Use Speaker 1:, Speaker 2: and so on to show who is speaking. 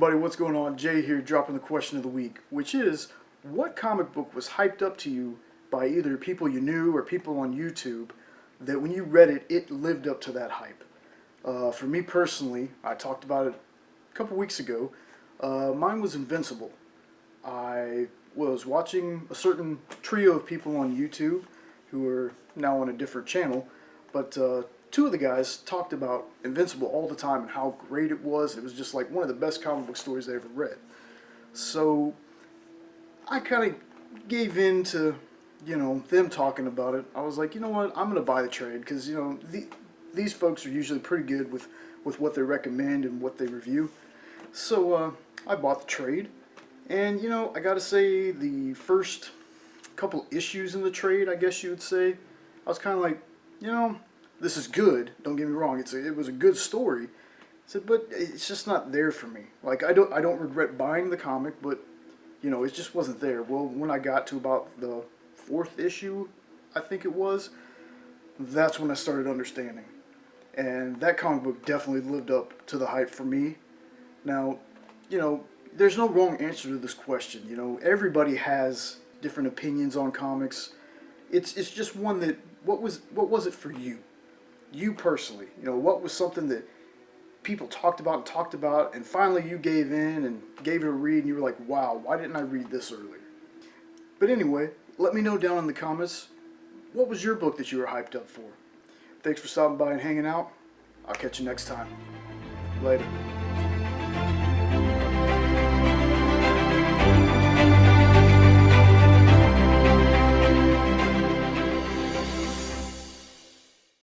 Speaker 1: everybody, what's going on? Jay here, dropping the question of the week, which is, what comic book was hyped up to you by either people you knew or people on YouTube that when you read it, it lived up to that hype? For me personally, I talked about it a couple weeks ago, mine was Invincible. I was watching a certain trio of people on YouTube who are now on a different channel, but two of the guys talked about Invincible all the time and how great it was. It was just like one of the best comic book stories I ever read. So I kind of gave in to, them talking about it. I was like, you know what, I'm going to buy the trade because, these folks are usually pretty good with what they recommend and what they review. So I bought the trade. And, I got to say, the first couple issues in the trade, I guess you would say, I was kind of like, this is good. Don't get me wrong. It was a good story. I said, but it's just not there for me. Like, I don't regret buying the comic, but, it just wasn't there. Well, when I got to about the fourth issue, I think it was, that's when I started understanding. And that comic book definitely lived up to the hype for me. Now, there's no wrong answer to this question. Everybody has different opinions on comics. It's just one that, what was it for you? You personally, what was something that people talked about, and finally you gave in and gave it a read, and you were like, wow, why didn't I read this earlier? But anyway, let me know down in the comments, what was your book that you were hyped up for? Thanks for stopping by and hanging out. I'll catch you next time. Later.